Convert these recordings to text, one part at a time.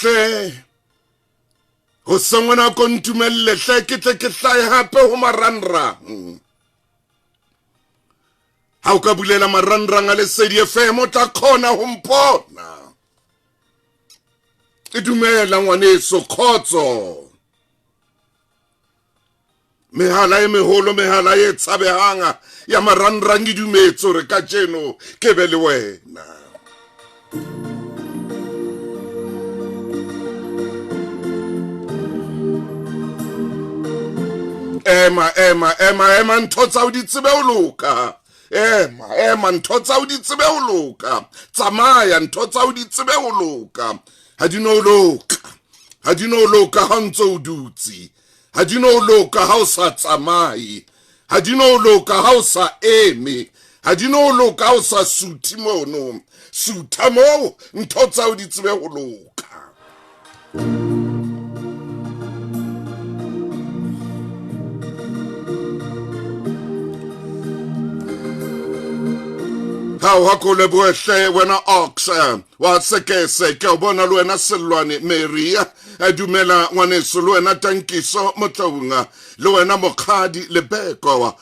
tle go sengwana ko ntumelle tle ke tle ke hlae hape ho maranrang ha o ka bulela maranrang a Lesedi FM o tla khona ho mpona ke dumela ngwaneso khotso mehala e meholo mehala e tshabehanga ya maranrang e dumetso re ka tjeno ke be le wena ema ntho tsa o di tsebe o loka ema ntho tsa o di tsebe o loka tsamaya ntho tsa o di tsebe o loka ha di no loka ha ntso o dutsi ha di no loka ha o sa tsamaye ha di no loka ha o sa eme ha di no loka ha o sa suthi mono sutha mo ntho tsa o di tsebe o loka How hakole bohle wena ox wa sekese ke o bona le wena Selwane Maria a dumela ngwaneso le wena Tankiso Motlaunga le wena Mokhadi Lebeko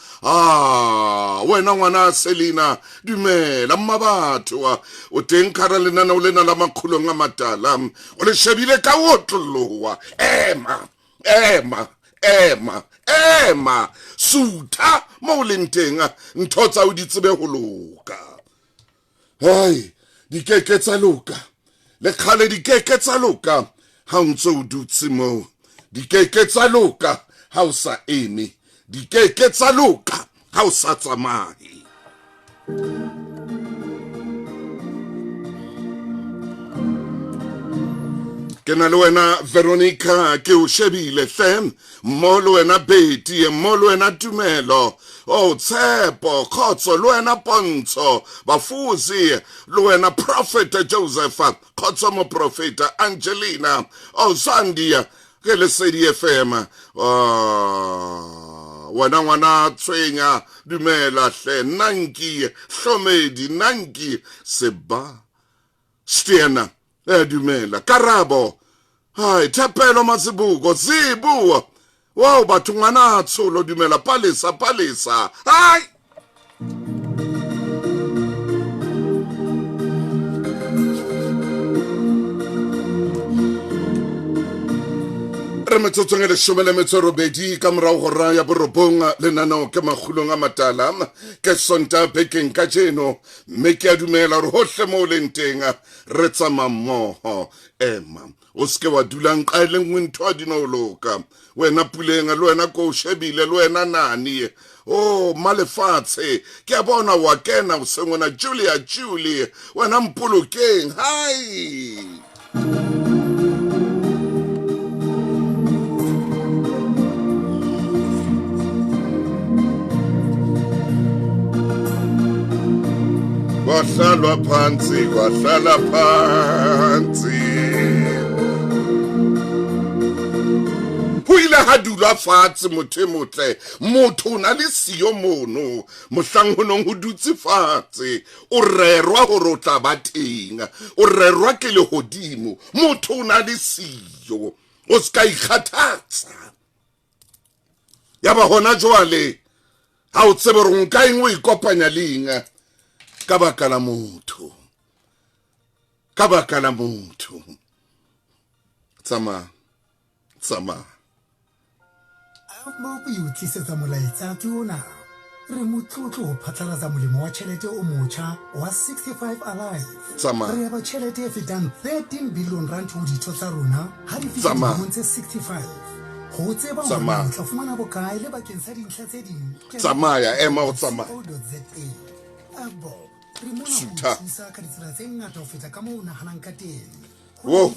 wena ngwana Selina dumela mmabatho o teng khara lenana o lena la makgulong a matala o le shebile ka wotlolowa ema sutha mo lentenga ntho tsa o di tsebe ho loka hai di keke tsa loka le khale di keke tsa loka ha ntso o dutse mo di keke tsa loka ha o sa eme di keke tsa loka ha o sa tsamaye ke na le wena Veronica ke o shebile hle mo le wena Betty mo le wena Tumelo Tshepo khotso le wena Pontsho Bafuzi le wena Prophet Joseph khotso mo Prophet Angelina Zandia ke Lesedi FM wena ngwana Tshwenya dumela hle Nanki Hlomedi Nanki Seba Stiana dumela Karabo hai Thapelo Mazibuko Zibu wow batho ngwana tsholo dumela palesa hai re metsotsong le shomele metsorobedi ka morao go ra ya borobonga le nano ke magulong a matala ke sonta bekeng ka jeno mme ke a dumela re hohle mo lentenga re tsama mmoho ema o ske wa dulang qaile ngwe ntho a dino loka wena Pulenga le wena ko shebile le wena nani malefatshe ke a bona wa kena o sengwana Julie wena Mpolokeng hai kwahlala phansi Huile ha dula fatshe motho motle motho na le siyo mono mohlang honong ho dutse fatshe o rerwa ho rotla bateng o rerwa ke le hodimo motho na le siyo o ska ikgathatsa ya ba hona jwale ha o tsebe re nka engwe ikopanya lenga ka baka la motho tsama mo o tlisetsa molaetsa ke ona re motlotlo o phatlalatsa molemo wa tšhelete o motjha wa 65 alive re ba tšhelete e fetang 13 billion rand ho ditho tsa rona ha di fihla dilemo tse 65 go tseba hore o tla fumana bokae le bakeng sa dintlha tse ding tsamaya ema o tsamaya re mo na thusa ka ditsela tse ngata ho feta ka moo o nahanang ka teng Wo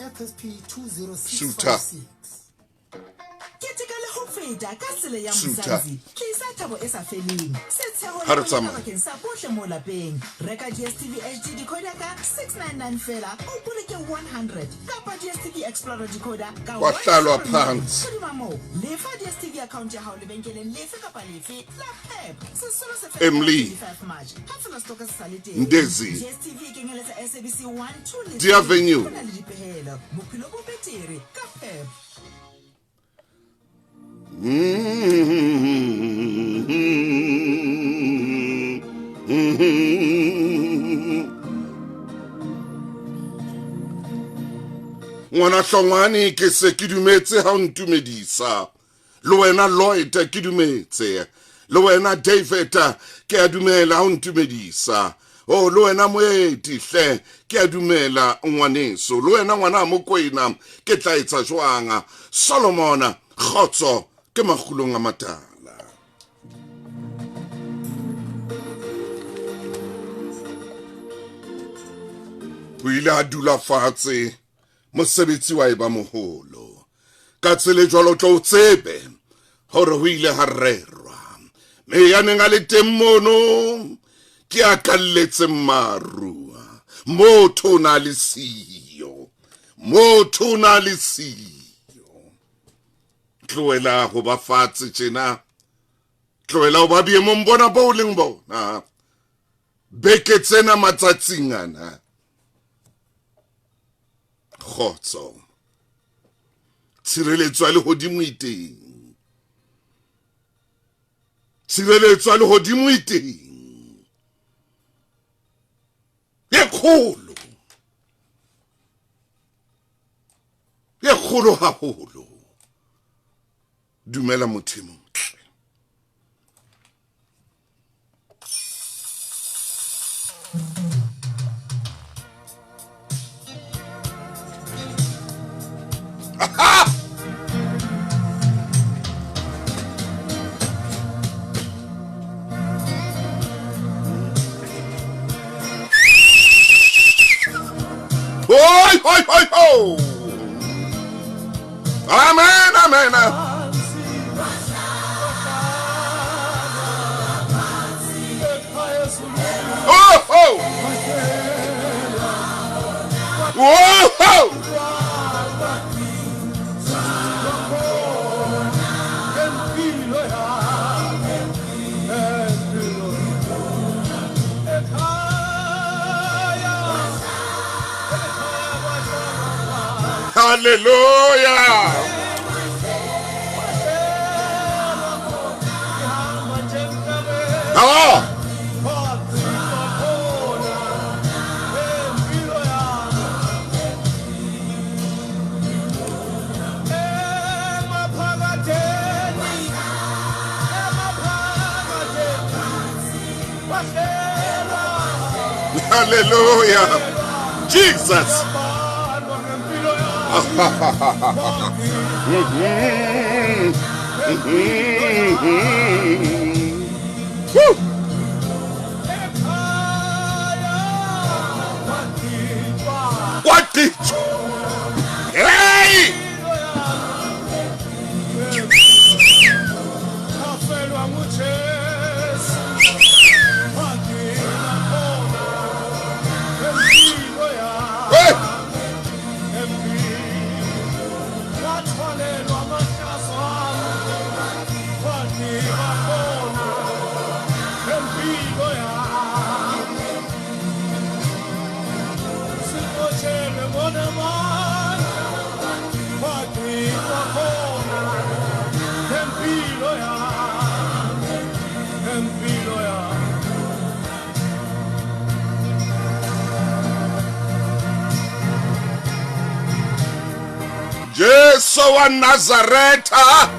FSP 20656 Ketikale ho feta ka sele ya Mzansi tlisa thabo e sa feleng se tsheho Ha re tsamaya. bakeng sa bohle mo lapeng reka DStv HD decoder ka 699 fela o boloke 100 kapa DStv Explorer decoder ka Kwahlalwa phansi. Hodima moo lefa DStv account ya hao lebenkeleng lefe kapa lefe la Pep sesolo se Emily. 5 March ha fela stoka se sale teng Ndezi. DStv e kenyeletsa SABC 1 2 le The Avenue. Ho na le dipehello Ngwana Hlongwane ke se ke dumetse ha o ntumedisa. Le wena Lloyd ke dumetse. Le wena David ke a dumela ha o ntumedisa. Oh, le wena Moeti hle ke a dumela ngwaneso. Le wena ngwana Mokoena ke tla etsa jwang. Solomon Khotso ke Makgulong a Matala. O ile a dula fatshe mosebetsi wa eba moholo. Ka tsele jwalo tlo tsebe hore ho ile ha rerwa. Me ya neng a le teng mono ke a kalletse marua. Motho na le siyo. Motho na le siyo. Tloela ho ba fatshe tjena. Tloela ho ba biemong bona bo leng bona. Beke tsena matsatsing ana. Khotso. Tshireletswa le hodimo iteng. Tshireletswa le hodimo iteng. Ye kgolo. Ye kgolo haholo. Dumela motho e motle. Hoi, hoi, hoi, ho! Amen, amen. Oh, oh! Whoa, ho! Hallelujah! Oh! Hallelujah! Jesus! What did you? Hey! Jesu wa Nazareta.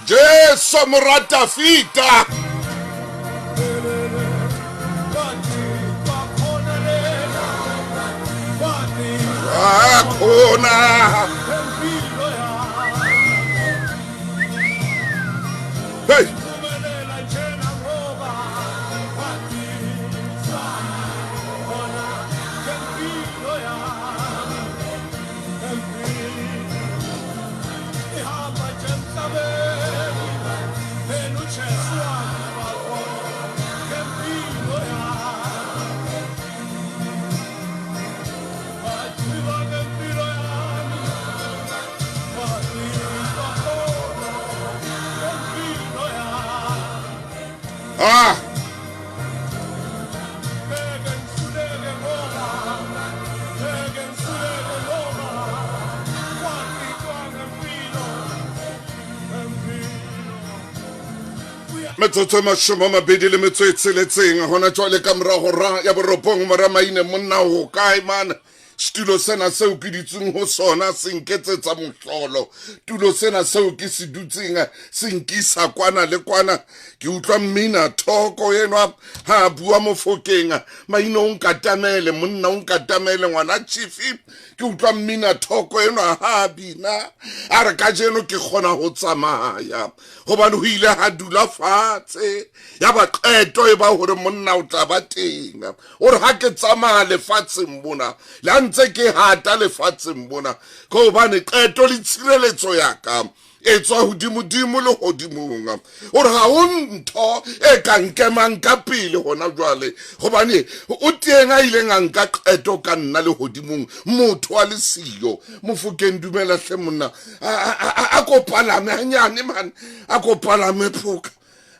Jesu muratafita. Akona. Hey. Ah! metsotso mashome mabedi le metso e tsheletseng hona jwale ka morago ra ya boropong Maramaine monna ho kae man stulo sena seo ke ditseng ho sona se nketsetsa mohlolo tulo sena seo ke se dutseng se nkisa kwana le kwana ke utlwa mmina thoko yenwa ha bua mofokeng maino o nkatamele monna o nkatamele ngwana chifi ke utlwa mmina thoko yenwa ha bina a re ka jeno ke kgona ho tsamaya hobane ho ile ha dula fatshe ya ba qeto e ba hore monna o tla ba teng o re ha ke tsamaya lefatsheng bona la ntse ke hata lefatsheng bona ka hobane qeto le tshireletso ya ka e tswa hodimo le hodimong o re ha o ntho e ka nkemang ka pele hona jwale hobane o teng a ile nka qeto ka nna le hodimong motho wa lesiyo Mofokeng dumela hle monna a kopalame hanyane man a kopalame phuka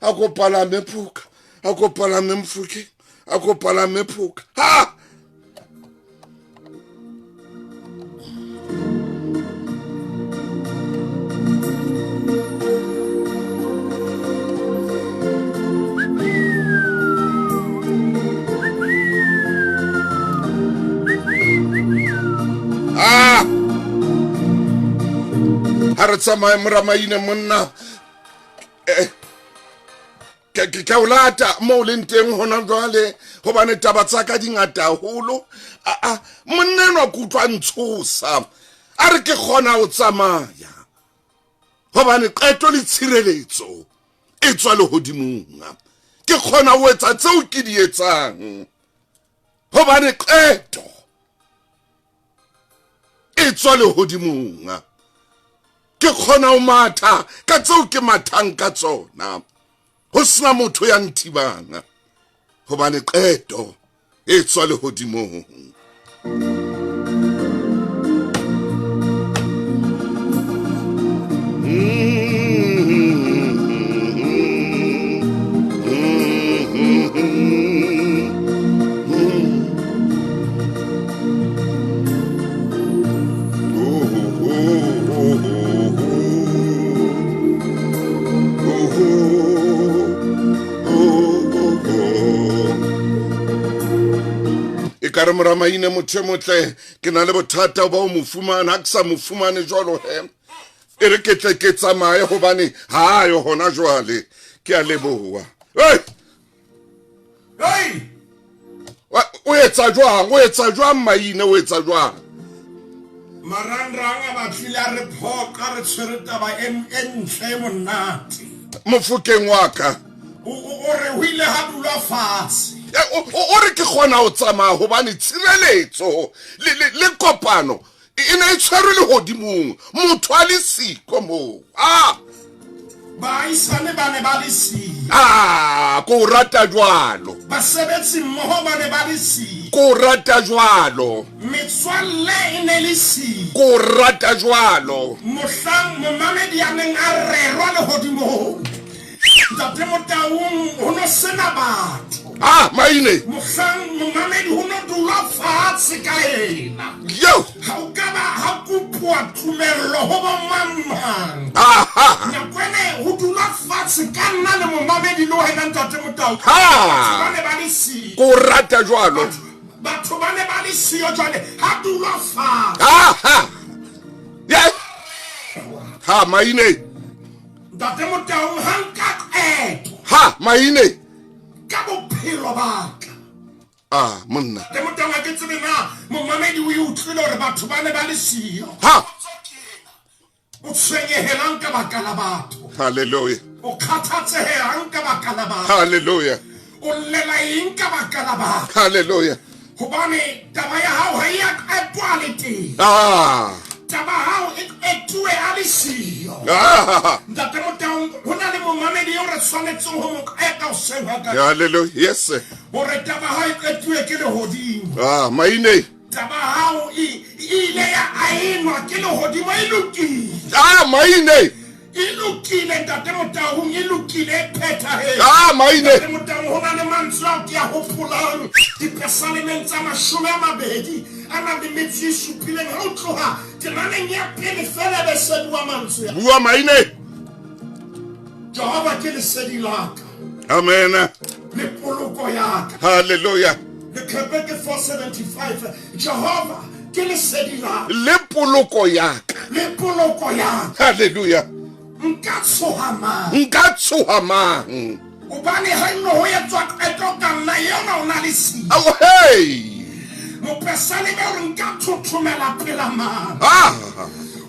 a kopalame phuka a kopalame Mofokeng a kopalame phuka ha ha re tsamaye Maramaine monna ke o lata mo le nteng hona jwale hobane taba tsa ka di ngata haholo monna enwa kutlwa ntshosa a re ke kgona ho tsamaya hobane qeto le tshireletso e tswa le hodimong ke kgona ho etsa tseo ke di etsang hobane qeto e tswa le hodimong ke kgona ho matha ka tseo ke mathang ka tsona ho sena motho ya nthibang hobane qeto e tswa le hodimong ka re Maramaine motho motle ke na le bothata ba o mofumana ha ke sa mofumane jwalo he e re ke tle ke tsamaye hobane ha yo hona jwale ke a leboha o etsa jwang Maine o etsa jwang marangrang a batlile a re phoqa re tshwere taba e ntle monate Mofokeng wa ka o re ho ile ha dula fatshe o re ke kgona ho tsamaya hobane tshireletso le kopano e ne e tshwere le hodimong motho a le siko moo baahisane ba ne ba le siyo ko rata jwalo basebetsi mmoho ba ne ba le siyo ko rata jwalo metswalle e ne le siyo ko rata jwalo mohlang momamedi a neng a rerwa le hodimong ntate Motaung ho no sena batho Maine mohlang momamedi ho no dula fatshe ka ena yo ha kupuwa tumelo ho ba mamang nakwene ho dula fatshe ka nna le momamedi le wena ntate Motaung ba ne ba le siyo ko rata jwalo batho ba ne ba le siyo jwale ha dula fatshe Maine ntate Motaung ha nka qeto Maine ka bophelo ba ka monna ntate Motaung a ke tsebe na momamedi o utlwile hore batho ba ne ba le siyo o tshwenyehelang ka baka la batho hallelujah o kgathatsehelang ka baka la batho hallelujah o llela eng ka baka la batho hallelujah hobane taba ya hao ha ya qetwa le teng taba hao e tuwe a le siyo ntate Motaung ho na le momamedi o re tshwanetseng ho mo qeta hoseng haka hallelujah yes hore taba hao e qetuwe ke lehodimo Maine taba hao e ile ya ainwa ke lehodimo e lokile Maine e lokile ntate Motaung e lokile e phethahetse Maine ntate Motaung ho na le mantswe ao ke a hopolang dipesalemeng tsa 20 a na le metsi e supileng ha o tloha temaneng ya pele fela be se bua mantswe bua Maine Jehova ke lesedi la ka Amen. Le poloko ya ka. Hallelujah. Le Quebec 475. Jehovah, ke lesedi la. Le poloko ya ka. Le poloko ya ka. Hallelujah. Nka tshoha mang. Nka tshoha mang. Obane ha no ho etswa qeto ka nna yona o na le si. Oh hey. Mo pesane be re nka thothomela pela mang.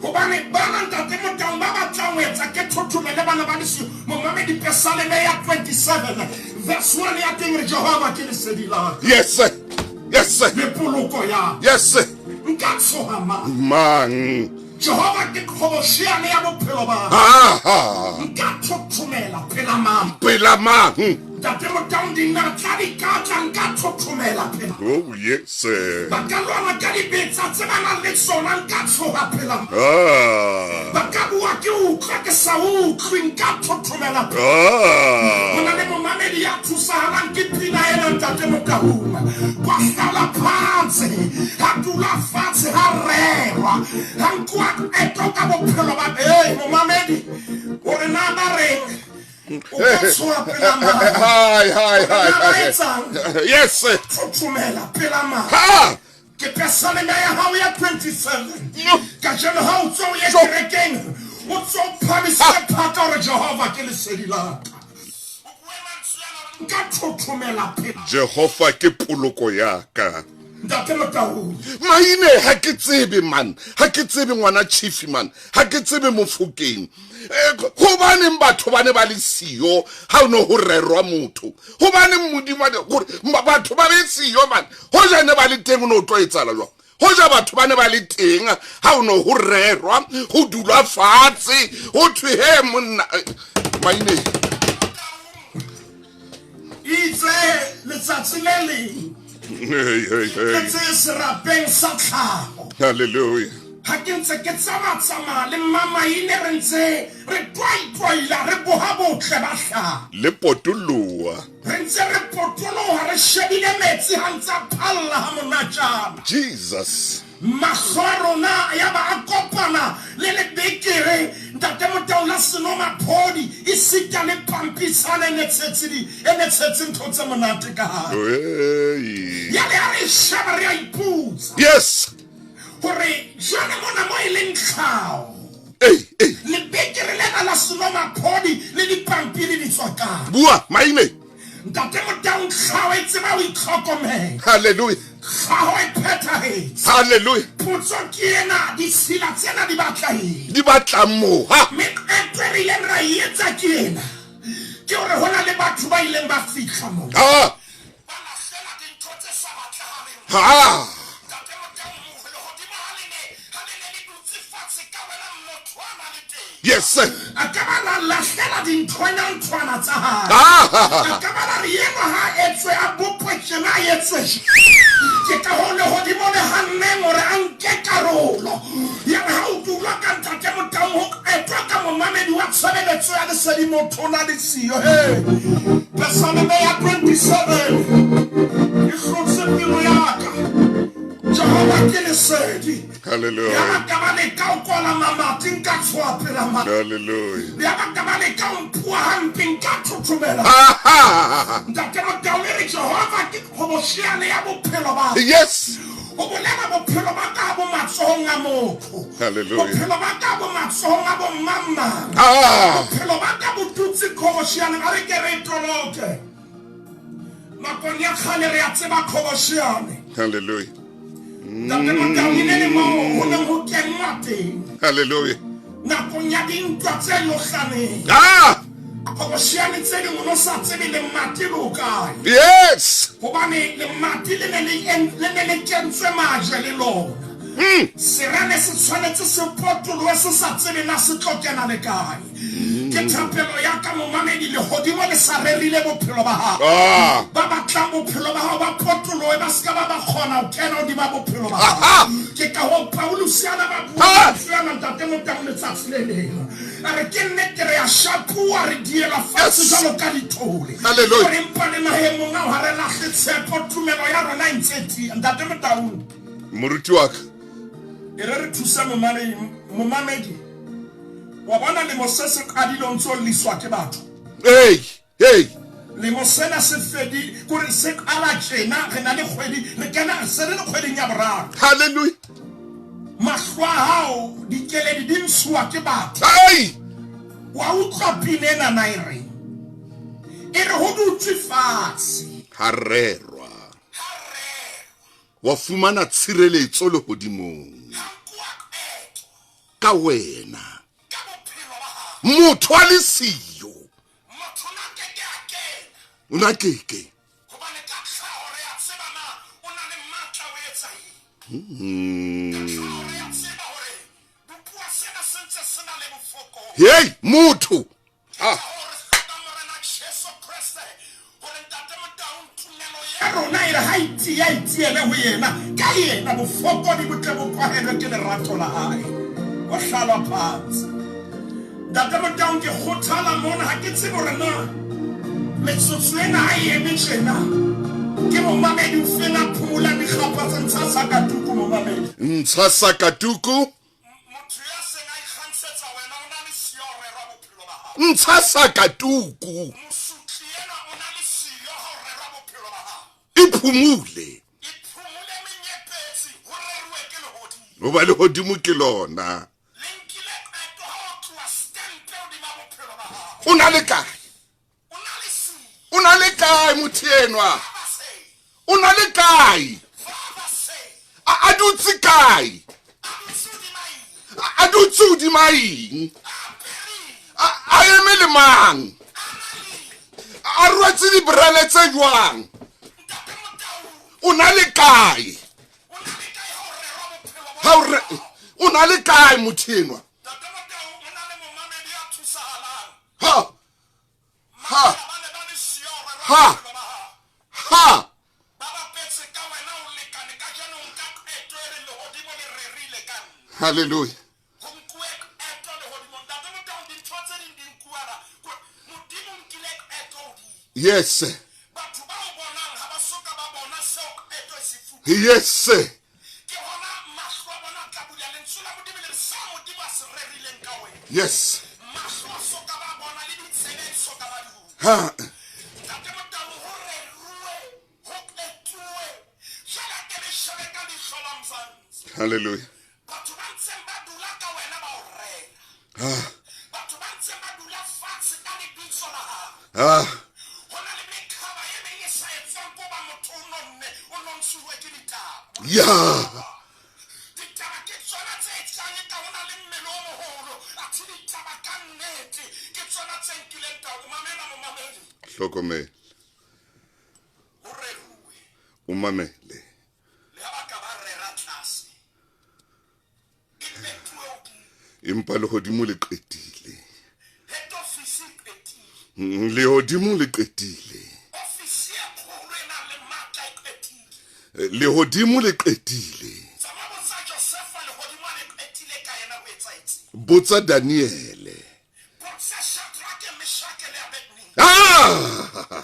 Obane bana ntate mo tang ba ba tlang etsa ke thothomela bana ba disi mo mame di pesale me ya 27 verse 1 ya teng re Jehova ke lesedi la. Yes sir. Yes sir. Le poloko ya. Yes sir. Nka tshoha mang. Jehova ke khoboshiane ya bophelo ba. Nka thothomela pela mang. Pela mang. Ntate mo tang di na tladi ka nka thothomela pela. Oh yes sir. Bakalwana ka di betsa tsebana le sona nka tshoha pela. Bakabua ke utlwa ke sa utlwi nka thothomela pela. Mona le mo mamedi ya thusahalang ke pina ena ntate mo tahuma. Kwa sala phansi hatula fatshe ha rerwa hankwa etoka bophelo ba mo mamedi ore na ba reng. Hi. Yes sir. Thothomela pela ma. Ke pesane me ya hao ya 27. Ka jeno ha o tso ye kerekeng. O tso phamisa phaka re Jehova ke lesedi la. Nka thothomela pela. Jehova ke poloko ya ka. Maine ha ke tsebe man. Ha ke tsebe ngwana chief man. Ha ke tsebe Mofokeng. Go bane batho ba ne ba le siyo ha no ho rerwa motho. Go bane modimo gore batho ba le siyo man. Ho ja ne ba le teng no tlo etsala jwa. Ho ja batho ba ne ba le teng ha no ho rerwa ho dulwa fatshe ho thwe he monna maine itse letsatsi le leng. Hey. Hallelujah. Hakintse ke tsama le mama ine re ntse re twaila re boha botle ba hla. Le potoloa. Re ntse re potoloha re shebile metsi ha ntsa phalla ha monatjana. Jesus. Maswarona ya ba akopana le bekere ntate motao la senoma phodi isika le pampisana ne tsetsi ntotse monate ka ha. Ya le ari shabari ya iputsa. Yes. Hore jana mona mo ile ntlhao. Le bekere le la senoma phodi le dipampiri di tswaka. Bua maine. Ntate motao ntlhao e tseba o itlhokomela. Hallelujah. Hallelujah. Putsokiena di sila tsena di batlahi. Di batla mo ha. Me etwerile ra yetsa kiena. Ke ore hona le batho ba ileng ba fihla mo. Bana sela dintho tse sa batlagale. Ntate motao mo le hodimo halene di dutse fatshe ka wena motho a na le teng. Yes sir. Akabala la sela dintho ntwana tsa ha. Akabala re yena ha etswe a bopwe tsena yetse. Ke ka hole hodimo le hanne ngore anke karolo ya ha o dula ka ntate motao ho etwa ka mo mamedi wa tshebeletso ya lesedi motho na le siyo he pesane me ya 27 ikhlotse pelo ya ka Jehova ke lesedi. Hallelujah. Ya kabale ka ukola mama tinka tswa pela mama. Hallelujah. Ya kabale ka umpua hampin ka tutumela. Ntate motao le Jehova ke khoboshiane ya bophelo ba. Yes. Obolela bophelo ba ka bo matsohong a motho. Hallelujah. Bophelo ba ka bo matsohong a bo mama. Bophelo ba ka bo tutsi khoboshiane ba re ke re toloke. Nakong ya khale re ya tseba khoboshiane. Hallelujah. Hallelujah. Yes. Serane se tshwanetse se potolo se sa tsebe na se tlokena le kae. Ke thapelo ya ka mo mamedi le hodimo le sa rerile bophelo ba ha. Ba batla bophelo ba ha ba potolo ba ska ba khona o kena o di ba bophelo ba ha. Ke ka ho Paulus yana ba bua tsena ntate mo tang le tsatlele. Are ke nnete re ya shapua re diela fatshe jalo ka ditole. Hallelujah. Re mpane mahemo nga ha re la tshepo tumelo ya rona ntsetsi ntate mo tang. Moruti wa ka. Re thusa momamedi wa bona le mosese kadile ntso liswa ke batho. Hey. selemo sena se fedi gore se ala tjena re na le kgwedi re kena se le kgweding ya boraro. Hallelujah. Mahlo a hao dikeledi di ntshuwa ke batho. Ai! Wa utlwa pina ena na e re ho dutse fatshe. Harerwa. Wa fumana tshireletso le hodimong. Ka wena. Motho a le siyo. Una keke. Hey, motho. Ah. Rona ire ha itiele ho yena ka yena bofokodi bo tle bo kwahelwe ke lerato la hae. O hlala phansi. Ntate Motaung ke kgothala mona ha ke tsebe hore na metsotso ena ha e eme tjena ke momamedi o fela phomola dikgapa tsa ntsha sakatuku momamedi. Ntsha sakatuku? Motho ya seng a ikgantshetsa wena o na le siyo ho rera bophelo ba hao. Ntsha sakatuku. Mosotli ena o na le siyo ho rera bophelo ba hao. Iphumule. Iphumule menyepetsi ho reruwe ke lehodimo. Ho ba lehodimo ke lona. Una le kae? Una le kae mothenwa? Una le kae? A dutse kae? A dutse hodima eng? A eme le mang? A rwetse dibrele tse jwang? Una le kae? Una le kae mothenwa? Ha! Ha! Ha! Ha! Hallelujah. Yes. Yes. Yes. Ha. Hallelujah. Ah. Ah. Yeah. Hlokomele. Umamele. Empa lehodimo le qetile. Lehodimo le qetile. Lehodimo le qetile. Botsa Daniele. Ah!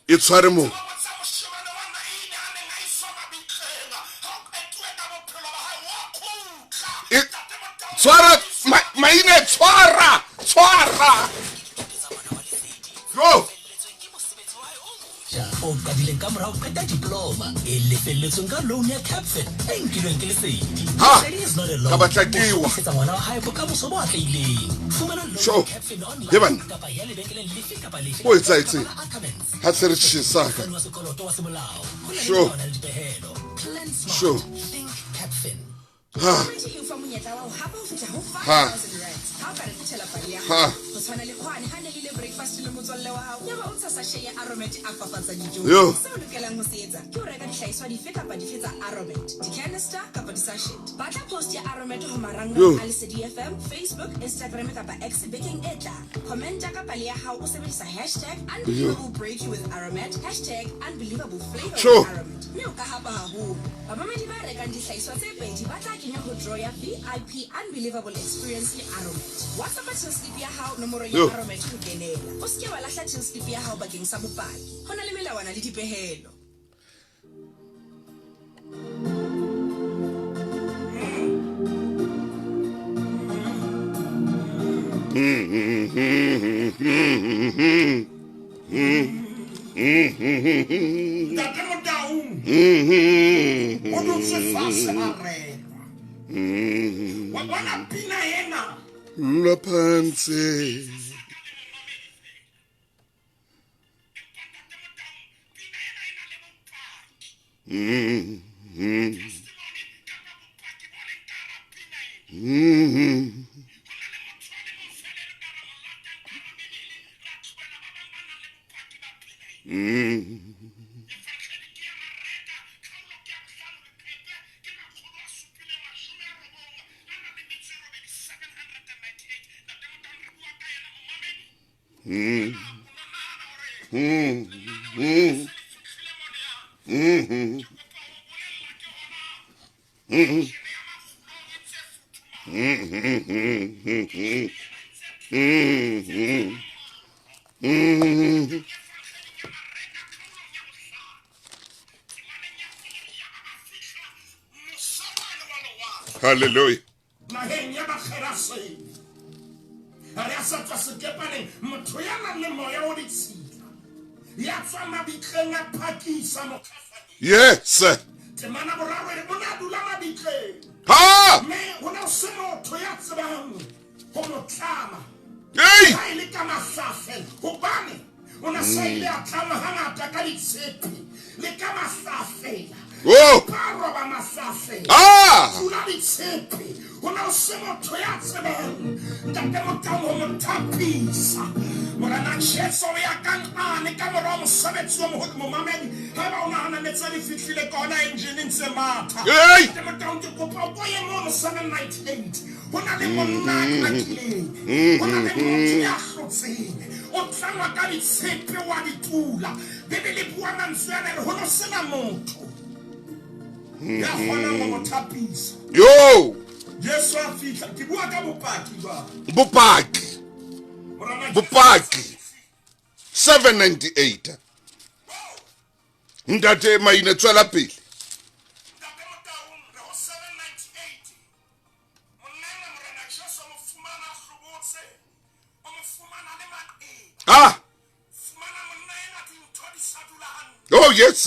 It's horrible. Tswara maine tswara. Go. O kabileng ka morao pheta diploma e lefelletsweng ka loan ya Capfin e nkilweng ke lesedi. Ka batlakiwa. Setsa ngwana wa hae bokamoso bo atlehileng. Fumana Sure. loan ya Capfin Ye bana. online kapa ya lebenkeleng lefe kapa lefe. O etsahetse. Ha se re tshisa. Wa sekoloto wa semolao. Ho na le Sure. yona le dipehelo. Plan smart. Sure. Think Capfin. Ha. Ha. Yo. Yo. Facebook, Instagram kapa X baking etla. Commenta kapa le ya hao o sebedisa #unbelievableBreak with Aromat #unbelievableplavor Sure. with Aromat. Mme o ka hapa haholo. Babamedi ba rekang dihlahiswa tse pedi ba tla kenya ho draw ya VIP Unbelievable Experience le Aromat. WhatsApp till slip ya hao nomoro ya Yo. Aromat ho kenela. O se ke wa lahla till slip ya hao bakeng sa bopaki. Hona le melawana le dipehelo. Ntate Motaung o dutse fatshe a rema wa bona pina ena la phansi Hallelujah. naheng ya bakgeraseng a re a sa tswa sekepaneng motho ya nang le moya o ditshila ya tswa mabitleng a phakisa mokgafane Yes. temana boraro ere o ne a dula mabitleng Ha! mme go ne o se motho ya tsebang go mo tlama Hey! ha e le ka mahlafela gobane o ne sa ile a tlama gangata ka ditshepi le ka mahlafela Oh! ba roba mahlafela Ah! tula ditshepi go ne o se motho ya tsebang ntate Motaung go mo thapisa morena Jesu o ya kang ane ka mora mosebetsi o moholo momamedi ga ba o naganametse di fitlhile ka ona engineng tse matha Hey! ntate Motaung ke kopa o koye mono 798 go na le monna a klakileng go na le motho ya hlotseng o tlangwa ka ditshepe wa ditula bebele bua mantswe yana re go no sena motho ya kgonang go mo thapisa Yo! Jesu a fitlha ke bua ka bopaki ba Bupaki. morena Bupaki. 798. Ntate Maine tswela pele. ntate Motaung re go 798 monene morena Jesu o mo fumana a hlobotse o mo fumana le maqeba Ah! fumana monna ena dintho di sa dula hantle Oh yes.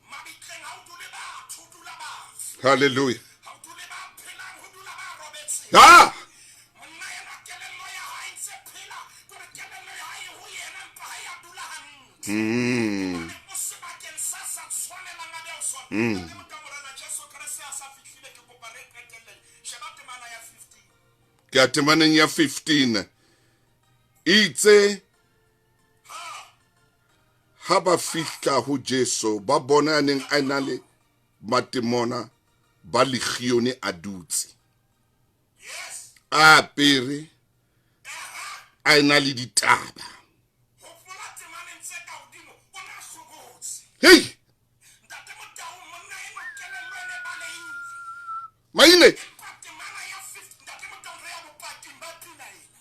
mabitleng ha o dule batho o dula bafu Hallelujah. ha o dule ba phelang ho dula ba robetse Ah! monna ena kelello ya hae e ntse phela gore kelello ya hae ho yena mpa ha ya dula hantle o sebakeng sa sa tshwanelang a be o sona ntate Motaung morena Jesu Kriste a sa fihlile ke kopa re qetelle sheba temana ya 15 Ke a temaneng ya 15. Itse ha ba fihla ho Jesu ba bona neng a na le matemona ba legione a dutse. yes A apere a na le ditaba. ho fola temaneng tse ka hodimo o na hlobotse Hey! ntate Motaung monna ena kelello ene balehile Maine. temana ya 15 ntate Motaung re ya bopaking ba pina ena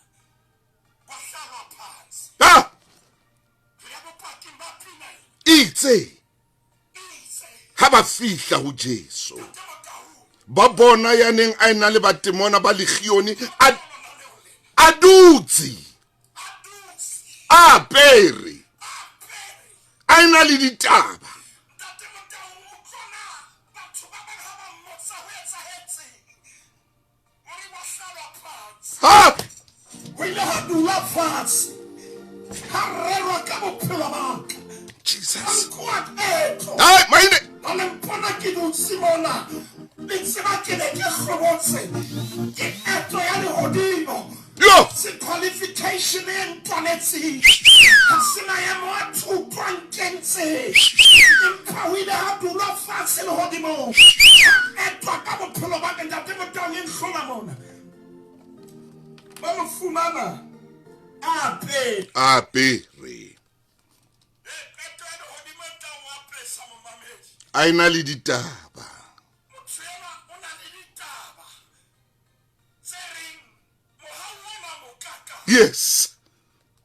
wa hlalwa phansi Ah! re ya bopaking ba pina ena Itse itse ha ba fihla ho Jesu ntate Motaung ba bona ya neng a na le batemona ba legione a dutse. A apere a na le ditaba. ntate Motaung o tlona batho ba bang ha ba mmotsa ho etsahetseng o re wa hlalwa phansi Ha! ho ile ha dula fatshe ha rerwa ka bophelo ba ka Jesus. Kwa etlo Ai, Maine. ana mpona ke dutse mona le tseba ke ne ke hlobotse ke etlo ya lehodimo Yo! se qualification e ntwanetseng ha se maemo a thuto a nkentse empa o ile ha dula fatshe lehodimong etwa ka bophelo ba ka ntate Motaung e nhlola mona ba mo fumana a apere A apere etlo ya lehodimo e tlang o apesa momamedi a na le ditaba. motho ena o na le ditaba tse reng mohau ona mokaka Yes.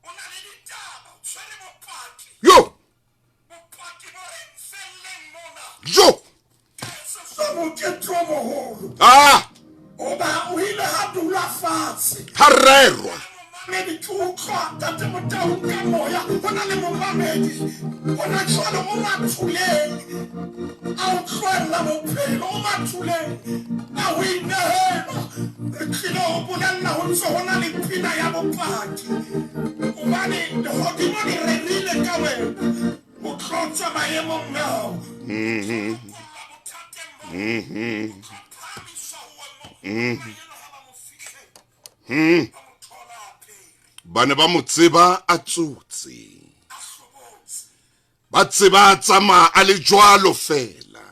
o na le ditaba o tshwere bopaki Yo! bopaki bo reng felleng mona Yo! se sa mokete o moholo Ah! o ba o ile ha dula fatshe Ha rerwa. momamedi maybe to clock that the down moya when I am mamedi when I try to mama tule I'll try to pay no ma tule now we know kilo bunana hunso hona lipina ya bopaki umani the hoti money revile kawe ukhotsa mayemo now bane ba motseba a tsotse ba tseba tsama a le jwalo fela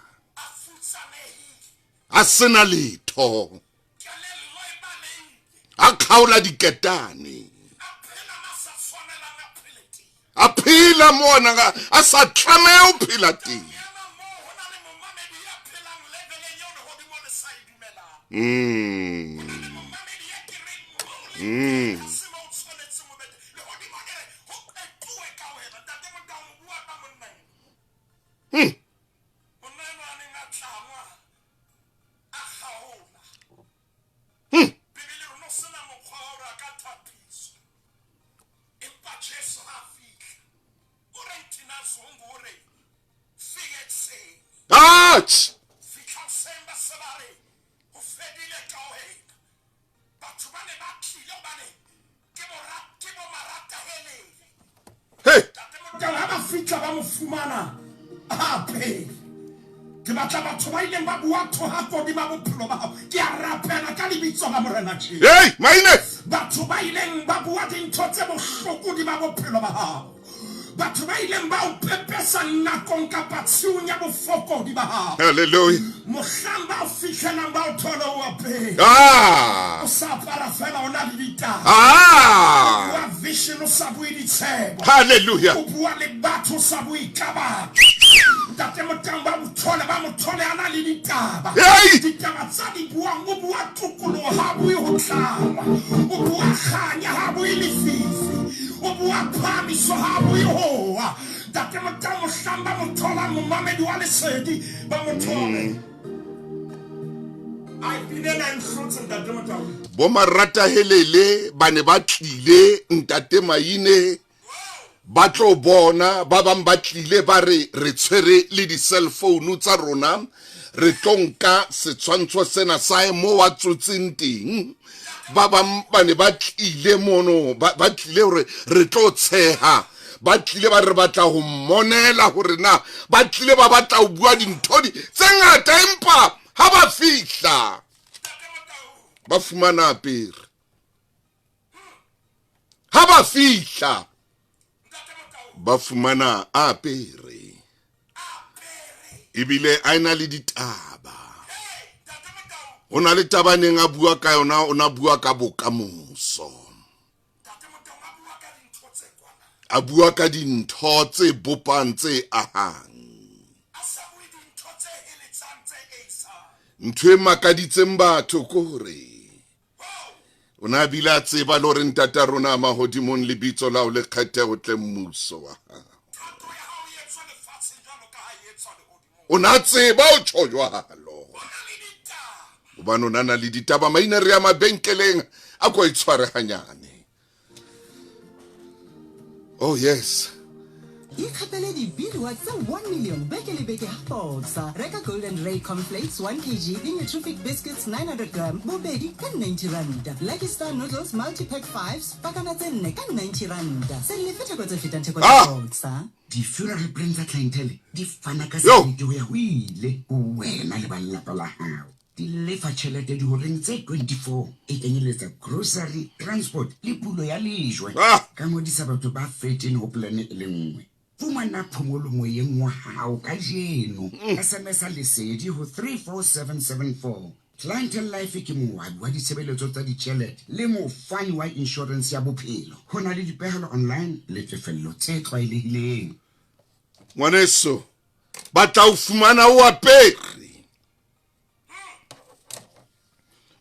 a sena letho a khaula diketane a phila mona a sa tlameha o phila teng Ouch! Hey! Hey, mine! Hallelujah. Hallelujah. Bomarata helele bane ba tlile ntate maine ba tlo bona ba bang ba tlile ba re tshwere le di cell phone tsa rona re tonka setshwantsho sena sa mo wa tsotseng teng ba bang bane ba tlile mono ba tlile hore re tlo tsheha ba tlile ba re batla ho monela hore na ba tlile ba batla ho bua dinthodi tse ngata empa ha ba fihla ba fumana apere ha ba fihla ba fumana apere ibile a ena le ditaba ona le tabaneng a bua ka yona ona bua ka bokamoso a bua ka dintho tse bopang tse ahang ntwe makaditseng batho kore ona bila tseba lo re ntata rona mahodimong lebitso la o le kgethe o tle mmuso wa ona tseba o tshojwalo ubano nana le ditaba maina re ya mabenkeleng a go itshware hanyane. Oh yes. Ikgapele di-beadwork tsa 1 million beke le beke ha Boxer. Reka Golden Ray Cornflakes 1 kg le Nutrific Biscuits 900 gram bobedi ka 90 rand. Lucky Star Noodles multi-pack 5 pakana tse 4 ka 90 rand. Se le fetheko tse fetang theko ya Boxer. Di-funeral plans tsa clientele di fana ka sebete ho ya ho ile wena le ba lelapa la hao. Di lefa tjhelete dihoreng tse 24 e kenyeletsa grocery, transport le pulo ya lejwe. Ka ngodisa batho ba 13 ho plane e le nngwe. Fumana phomolo moyeng wa hao ka jeno. SMS a lesedi ho 34774. Clientele Life ke moabi wa ditshebeletso tsa ditjhelete le mofani wa insurance ya bophelo. Ho na le dipehelo online le tefello tse tlwaelehileng. Ngwaneso ba tla o fumana o apere.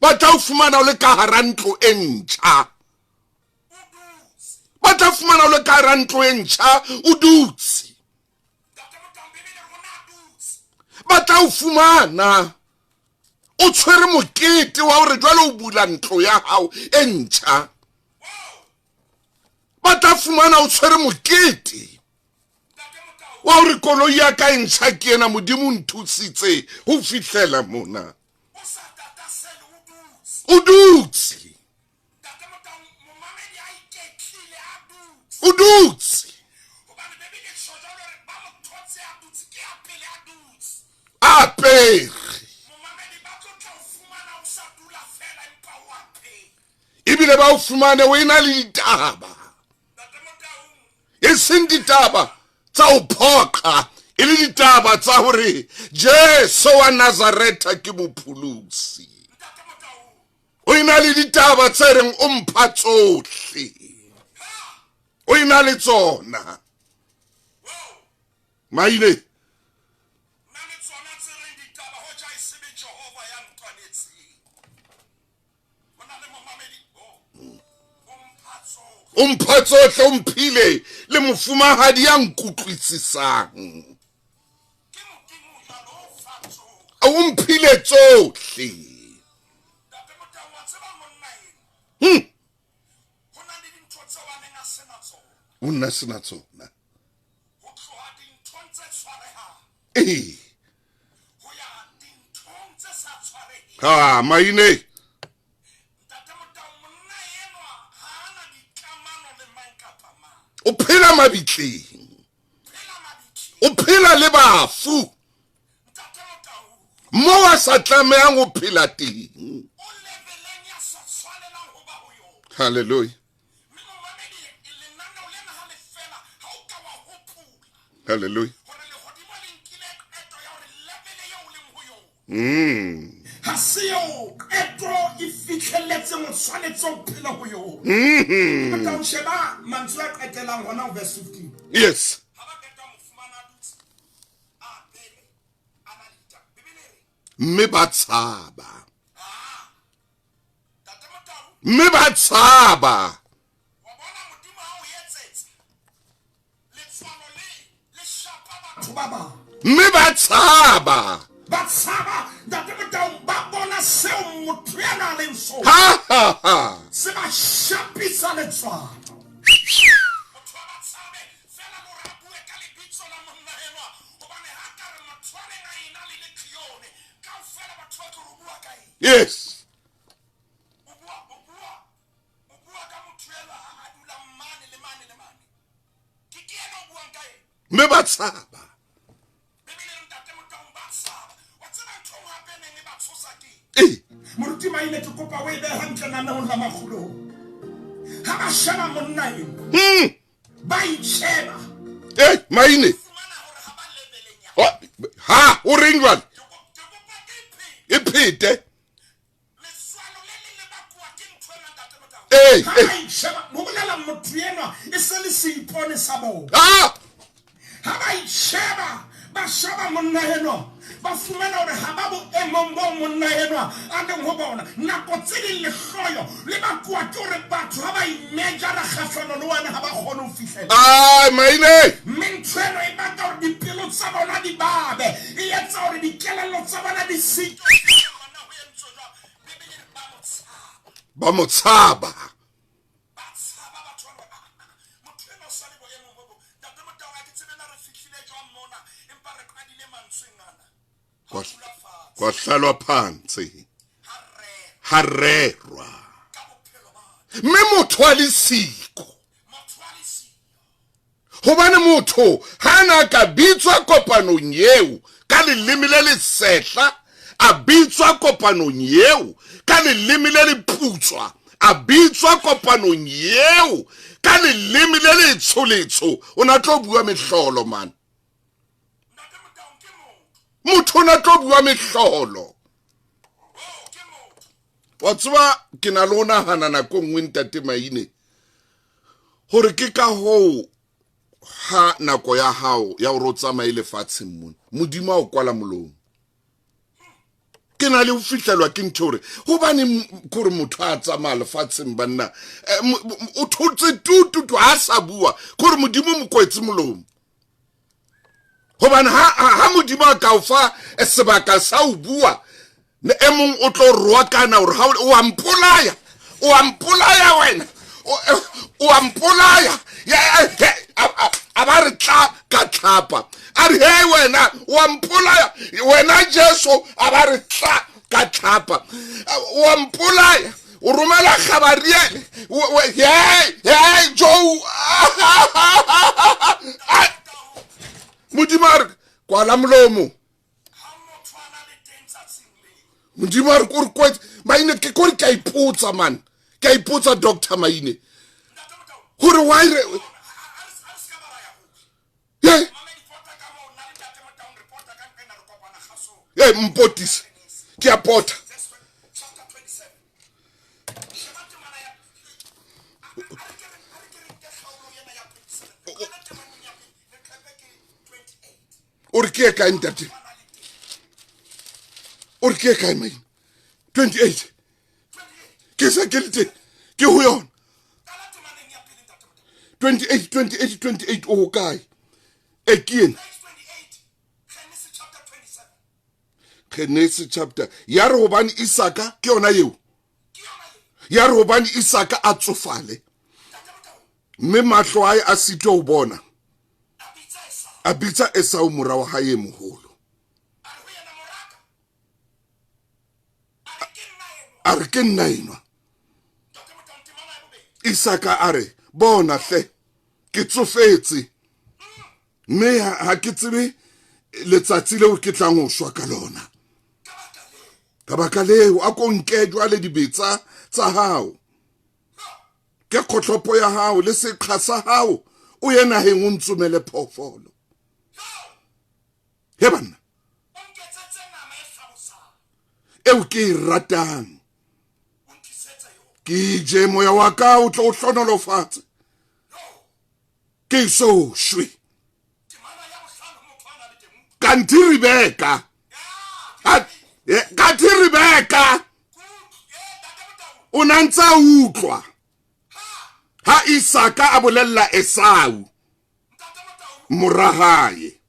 Ba tla o fumana o le ka hara ntlo e ntjha. Ba tla fumana o le ka hara ntlo e ntjha o dutse. Ba tla o fumana o tshwere mokete wa hore jwale o bula ntlo ya hao e ntjha. ba tla fumana o tshwere mokete wa hore koloi ya ka ntšha ke ena modimo nthusitse ho fihlela mona o dutse apere ebile ba o fumane o ena le ditaba e seng ditaba tsa o phoqa e le ditaba tsa hore Jesu wa Nazareta ke mopholosi o ena le ditaba tse reng o mpha tsohle o ena le tsona maile o mpha tsohle o mphile le mofumahadi ya nkutlwisisang o mphile tsohle o nna sena tsona ha maine o phela mabitleng o phela le bafu mo wa sa tlamehang o phela teng hallelujah hallelujah Hasio etro ifitlheletse mo tshwanetse o phela go yona motho sheba mantswe a qetelang hona verse 15 yes mme ba tshaba Batsaba that babona se mutwana lenso ha se ba shapisa le tswa yes me batsaba Muruti maile to kopa we be hantle na no la makhulo ha ba sheba monna eno ba itsheba maine ha o ringwa e phete sheba mo bolela motho eno e se le se ipone sa bo ha ba itsheba ba sheba monna eno ba fumana hore ha ba bo emombo monna eno a le ho bona nako tsedi le hloyo le ba kwa tore batho ha ba imejara khafano le wana ha ba khona ho fihlela maine mentshelo e ba ka di pelo tsa bona di babe e etsa hore di kelello tsa bona di sito ba motshaba kwa hlalwa phansi harerwa mme motho a le siko hobane motho hana ka bitswa kopanong eo ka leleme le lesehla a bitswa kopanong eo ka leleme le leputswa a bitswa kopanong eo ka leleme le letsholetso o na tlo bua mehlolo man motho na tlo bua mehlolo wa tswa ke na lona hanana ko ntate maine hore ke ka ho ha nako ya hao ya o rotsa maile fatsheng mona modimo a o kwala molomo ke na le ho fihlelwa ke ntore hobane gore motho a tsamaya lefatsheng banna o thotse tutu ha sa bua gore modimo mo kwetse molomo hobane ha modimo a ka o fa sebaka sa o bua ne emong o tlo roa kana hore ha o ampolaya wena o ampolaya a ba re tla ka tlhapa a re he wena o ampolaya wena Jesu a ba re tla ka tlhapa o ampolaya o romela Gabriele hey Joe Modimar kwala mlomo Modimar ko re kwet maine ke ko ka iputsa man ka iputsa Dr. Maine gore why mpotise ke a pota or ke ka ntate or ke ka mai 28 ke sa ke lete ke ho yona 28 o kae ekien Genesis chapter ya re hobane Isaka ke yona yeo ya re hobane Isaka a tsofale mme mahlo a a sito o bona a bitsa Esau mora wa hae moholo a re ke nna enwa Isaka a re bona hle ke tsofetse mme ha ke tsebe letsatsi leo ke tlang ho shwa ka lona ka baka leo a ko nke jwale dibetsa tsa hao ke khotlopo ya hao le sekga sa hao o yena heng o ntsumele phofolo he bana eo ke ratang ke je moya wa ka o tlo hlonolofatse ke so shwi kanti Rebecca o nantsa utlwa ha Isaka a bolella Esau morahae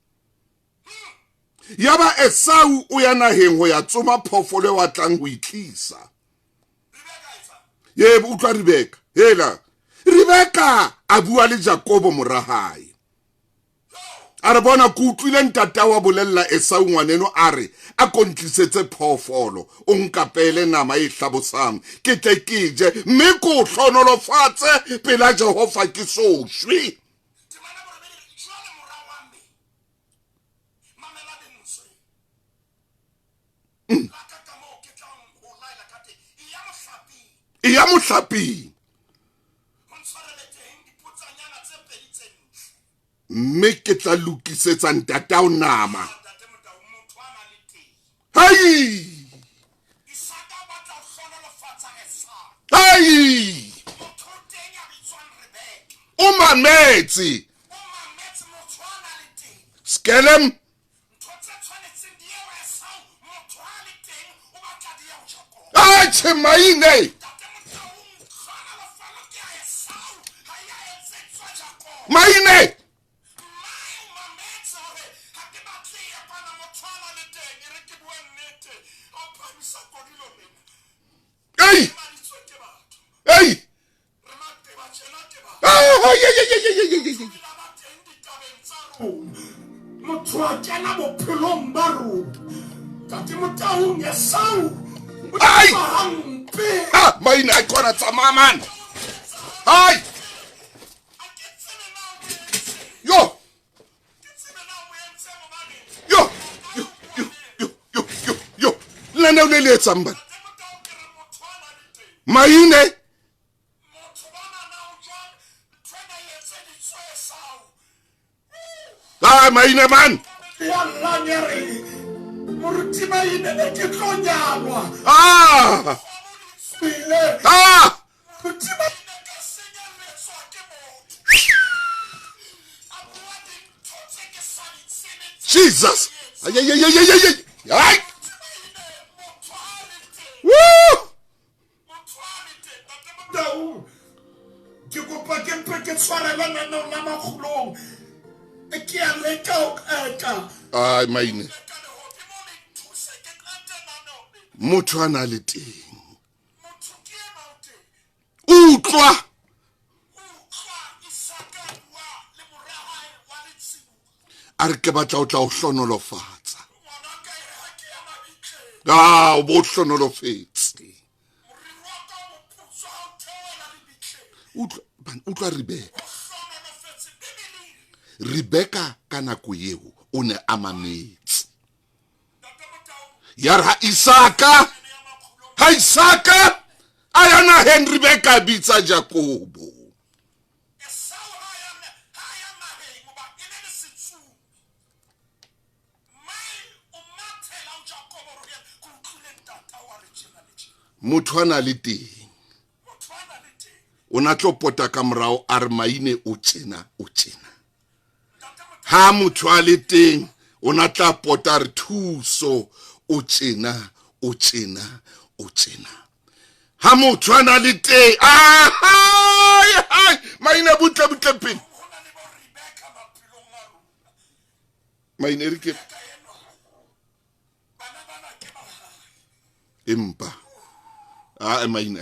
yaba Esau o ya naheng ho ya tsoma phofolo wa tlang ho itlisa ye utlwa Rebecca hela Rebecca a bua le Jacobo morahae a re bona ku utlwile ntata wa bolella Esau ngwaneno a re a kontlisetse phofolo o nka pele nama e hlabosang ke tle ke je mme ko hlonolofatse pela Jehova ke so shwi ya mohlapi mme ke tla lukisetsa ntata o nama hai o mametse skelem Maine Maine hey hey motho kena bophelong ba rona ka timotaung ya Esau ai Maine a kona tsamaya man hai yo lana o le tsamba Maine Maine man yalla nyere moruti Maine ke tlonyalwa moruti Maine ka senya letswa ke motho Jesus ay ke kopa ke mpe ke tshwarela nana la magolong ke a leka o ka ai Maine motho ana le teng utlwa a re ke batla o tla o hlonolofatsa o bo hlonolofetse utlwa Rebecca ka nako eo o ne a mametse ya ra Isaka a yana Rebecca bitsa Jacobo motho ana le teng o na tlo pota ka morao a re maine o tjena ha motho a le teng o na tla pota re thuso o tjena ha motho ana le teng maine butle pele maine re ke empa maine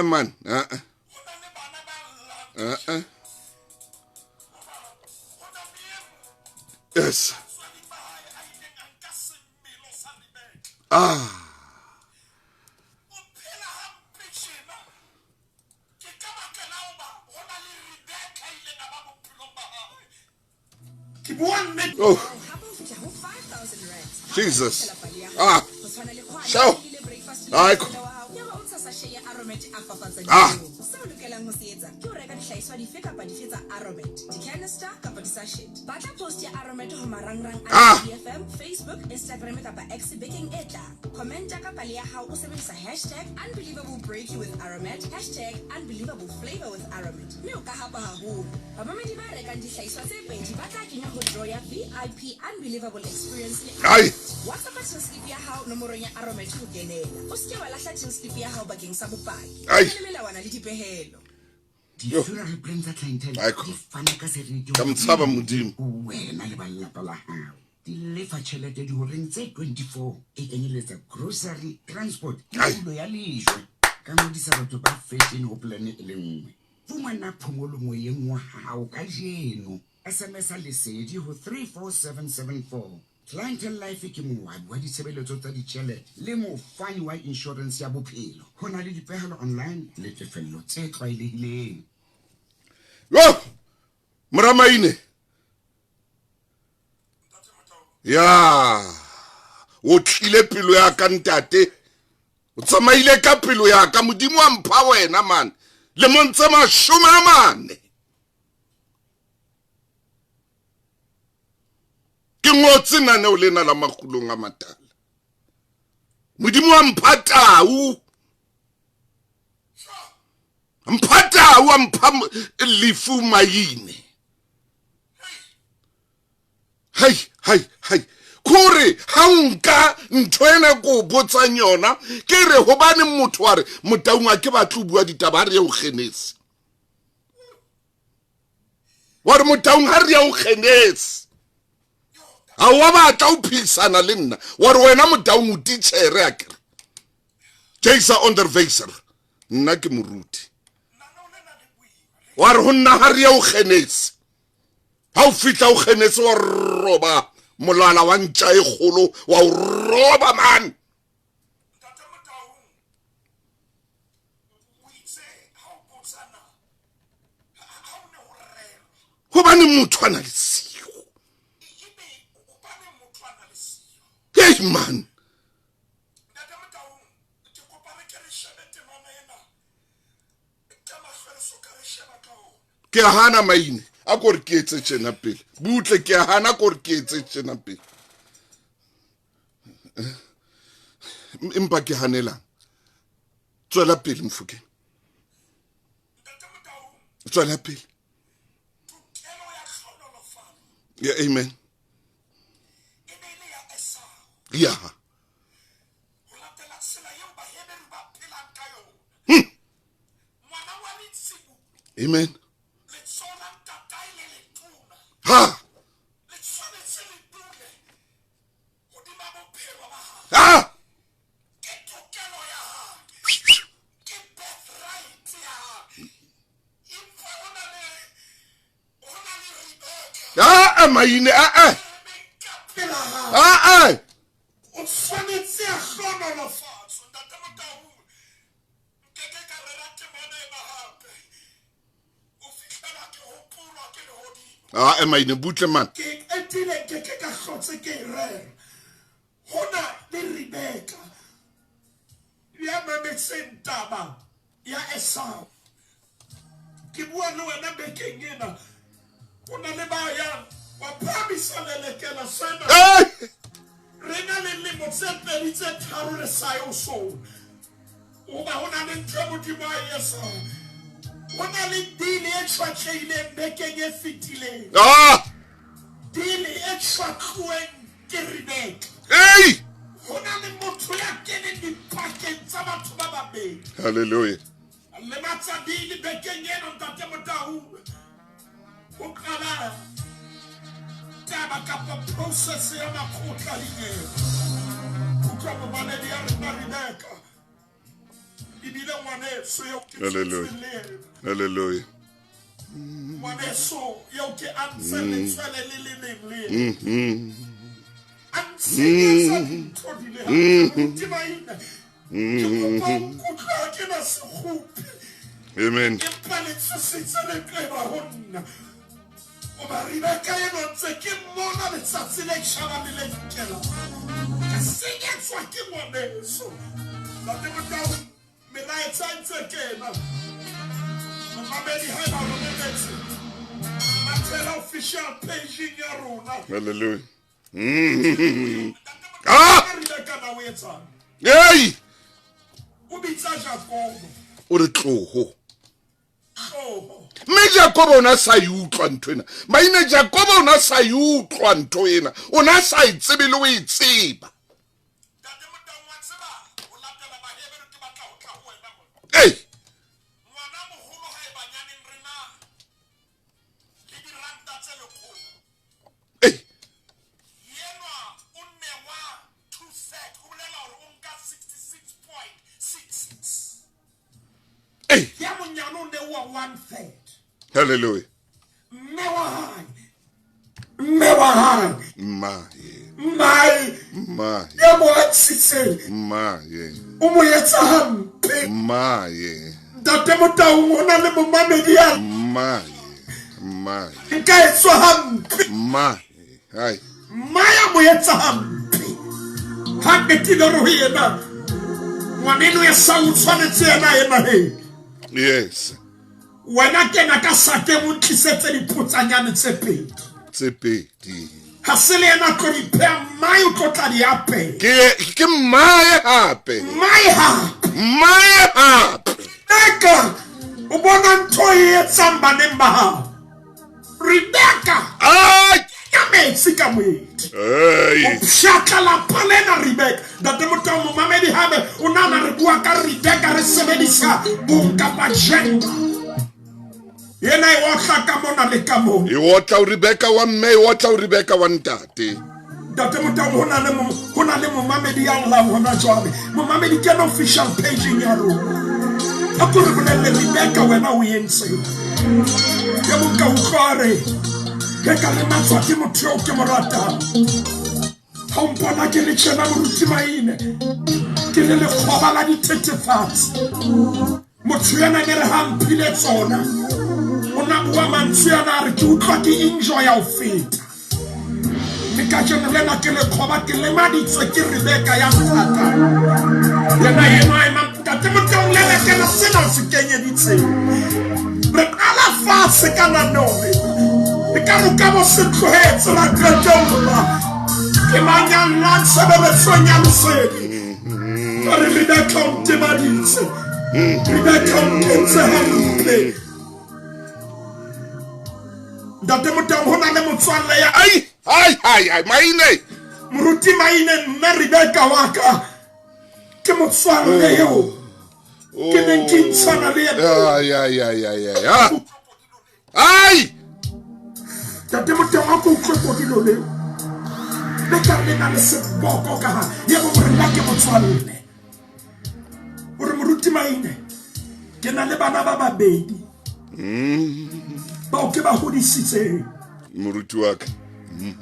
man yes oh Jesus show Facebook, Instagram kapa X baking etla. Comment ka pale ya hao o sebedisa #unbelievableBreaky with Aromat, #unbelievableplavor with Aromat. Me o ka hapa haholo. Bamamedi ba rekang dihlahiswa tse pedi ba tla kenya ho draw ya VIP Unbelievable Experience le WhatsApp slip ya hao nomorong ya Aromat ho kenela. O se ke wa lahla slip ya hao bakeng sa bopaki. Le melawana le dipehelo. Di-funeral plan tsa clientele di fana ka seriti ka motshaba modimo wena le ba lelapa la hao di lefa tjhelete dihoreng tse 24 e kenyeletsa grocery transport tulo ya lejwe ka modisa batho ba 15 ho plan e le nngwe fumana phomolo moyeng wa hao ka jeno SMS a lesedi ho 34774 Clientele Life ke moabi wa ditshebeletso tsa ditjhelete le mofani wa insurance ya bophelo ho na le dipehelo online le tefello tse tlwaelehileng Mramaine ya o tlile pelo ya ka ntate o tsamaile ka pelo ya ka modimo wa mpha wena man le montse mashome ke ngotse nane o lena la makhulong a matala modimo wa mpha tau mpha lifu maine hai kore ha nka ntwena ko botsang yona ke re hobane motho wa re motaung ke batlo bua ditaba re o kgenese wa re motaung ha re ya o kgenese a wa batla o phisana le nna wa re wena motaung o teacher akere Jason Onderwyser nna ke moruti wa re honna ha re ya o kgenese ha o fitla o kgenese wa roba molala wa ntja e kgolo wa o roba man hobane motho ana le siyo hey man ke hana maine a gore ke etse tjena pele butle ke hana gore ke etse tjena pele empa ke hanela tswela pele mfukeng tswela pele yeah amen yeah amen ha maine o tshwanetse a hlonolofatso ntate Motaung nkeke ka rera temane ena hape o fitlhela ke hopolwa ke lehodimo maine butle man ke etile nkeke ka hlotse ke rera hona le Rebecca ya mametseng taba ya Esau ke bua le wena bekeng ena o na le ba yang wa phamisa lelekela sena re na le lemo tse pedi tse tharo re sa yo sona o ba ho na le ntho modimo a etsang ho na le dile e tshwatlehileng bekeng e fetileng dile e tshwatluweng ke Rebecca ho na le motho ya keneng dipakeng tsa batho ba babedi hallelujah le matsabili bekeng ena ntate Motaung ho qala taba kapa process ya makgotla dinyewe utlwa momanedi ya rena Rebecca ebile ngwaneso yo ke hallelujah ngwaneso yo ke antse letswele le le leng le antsenyetsa dintho di le hape maina ke kopa nkutlwa ke na sekgopi amen empa le tshositse le qeba ho nna oba Rebecca eno ntse ke mmona letsatsi le tjhabang le nkela ka senyetswa ke ngwaneso ntate Motaung melaetsa ntse kena momamedi ha eba rometse mathela official page ya rona hallelujah Rebecca na o etsang o bitsa Jacobo o re tloho mme Jacobo o na sa utlwa ntho ena maine Jacobo o na sa utlwa ntho ena o na sa itsebe le o itseba ntate Motaung wa tseba o latela bahebere ke batla ho tla ho wena ngwana moholo ha eba nyaneng rena le diranta tse lekgolo yenwa o nne wa 2 ho bolela hore o nka 66.66 ya monyane o ne wa 1/3 hallelujah mme wa hae mai ya mo atsitseng o mo etsa hampe ntate Motaung o na le momamedi ya nka etswa hampe maya mo etsa hampe ha ke tile re ho yena ngwaneno ya sa o tshwanetse yena yes wena kena ka sake mo tlisetse diphotsanyane tse pedi ha se le yena tlo dipheha mai o tlo tla di ape ke mai hape eka o bona ntho e etsang baneng ba hao Rebecca ya metsi ka moedi o pshaka la palena Rebecca ntate Motaung momamedi hape o nana re bua ka Rebecca re sebedisa bong kapa gender yena e otla ka mona le ka mona e otla o Rebecca wa mme e otla o Rebecca wa ntate ntate Motaung ho na le momamedi ya lla hona jwale momamedi ke no official page ya rona a ko re bolelle Rebecca wena o yentse ke mo ka utlware ke ka le matswa ke motho o ke mo ratang ha o mpona ke le tjena moruti maine ke le lekgoba la dithethefatsi motho yana ne re hampile tsona o na bua mantswe yana re ke utlwa ke enjoy ya o feta mme ka jeno lena ke lekgoba ke lemaditswe ke Rebecca ya mthata yena ema ntate Motaung lele kena sena se kenyeditseng re ala fatshe ka nanone e ka roka bo se tlohetse la qetella ke manyana sebeletsong ya lesedi re Rebecca o ntebaditse Rebecca o ntse hampe ntate Motaung ho na le motswalle ya ai maine moruti maine nna Rebecca wa ka ke motswalle yo ke ne ke ntshana le ntate Motaung a ko utlwe kodilo leo le ka le na le seboko ka ha ye bo rena ke motswalle o re moruti maine ke na le bana ba babedi ba o ke ba hodisitseng moruti wa ka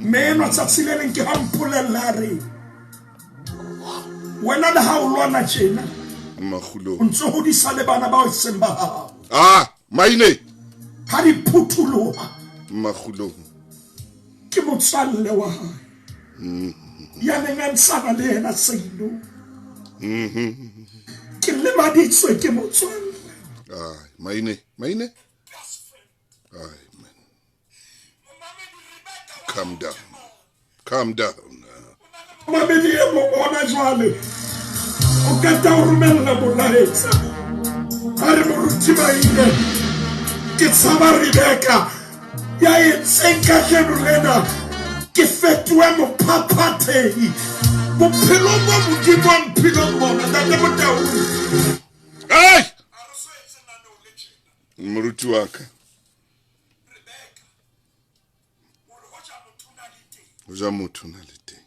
meno tsatsile leng ke hampolella re wena le ha o lwana tjena Makhulo. o ntse ho di sale bana ba o semba hao Maine. ha di phuthuloha Makhulo. ke motsalle wa hae ya neng sana le yena Seilo ke le baditswe ke motswalle Maine. Man. Calm down. Mamedi e mo bona jwale o ka ta o romella molaetsa ha re mo ruti ba ile ke tsaba Rebecca ya etseng ka jeno lena ke fetwe mo phaphathehi bophelo bo modimo mphilo bona ntate Motaung Moruti wa ka. O ja motho na le teng.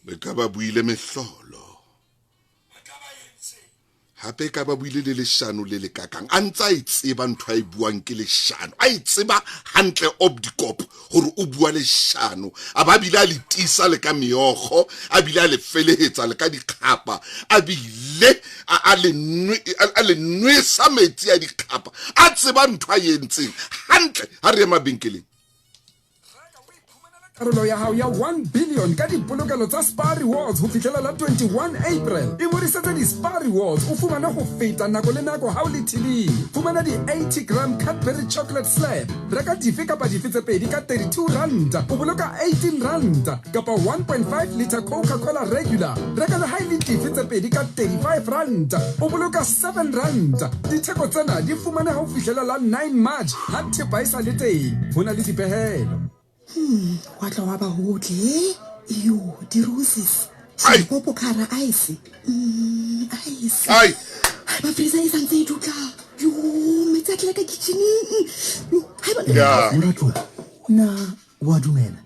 Be ka ba buile mehlolo. Hape ka ba buile le leshano le le kakang. A ntsa itseba ntho a buang ke leshano. A itseba hantle obdikop hore o bua leshano. A ba bile a le tisa le ka meogo, a bile a le felehetsa le ka dikgapa, a bile a le nwesa metsi a dikgapa. A tseba ntho a yentseng hantle ha re mabenkeleng. Karolo ya hao ya 1 billion ka dipolokelo tsa Spar Rewards ho fihlela la 21 April. E ngodisetse di-Spar Rewards o fumana ho feta nako le nako ha o le TV. Fumana di-80 gram Cadbury chocolate slab. Reka dife kapa dife tse pedi ka 32 rand. O boloka 18 rand. Kapa 1.5 litre Coca-Cola regular. Reka le haele dife tse pedi ka 35 rand. O boloka 7 rand. Ditheko tsena di fumana ha o fihlela la 9 March. Ha thepa e sa le teng. Ho na le dipehelo. Wa tla wa ba hotle yo di roses popo kara ice ice Ai ba freezer e santse e dutla yo metsi ka kitcheneng yo ya na wa dumela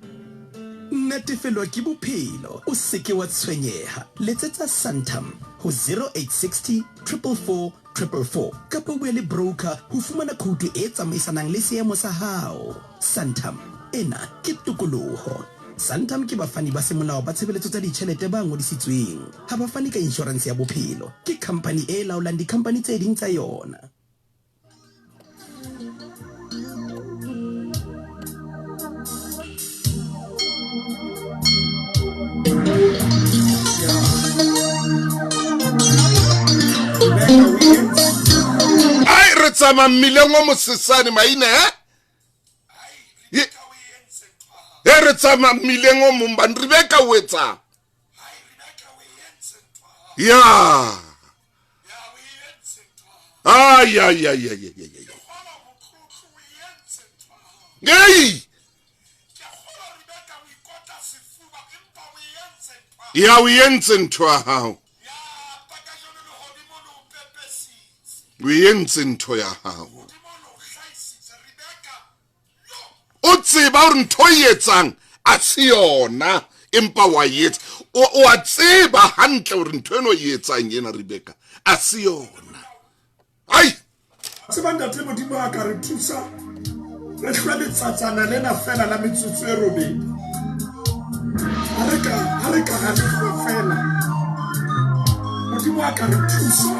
Natefelo ke bophelo o seke wa tshwenyeha letsetsa Santam ho 0860 444 444 kapa bua le broker ho fumana code e tsamaisanang le seemo sa hao. Santam ena ke tokoloho. Santam ke bafani ba semolao ba tshebeletso tsa ditjhelete ba ngodisitsweng. Ha ba fani ka insurance ya bophelo. Ke company e laolang di-company tse ding tsa yona. ai re tsama mmileng o mosesane Maine re tsama mmileng o momban Rebecca o etsa ya ya o entse ntho ya hao o entse ntho ya hao o tseba hore ntho e etsang a se yona empa wa etsa o a tseba hantle hore ntho eno e etsang yena Rebecca a se yona ai tseba ntate Modimo a ka re thusa re hlwa letsatsana lena fela la metsotso e robedi ha re ka fela Modimo a ka re thusa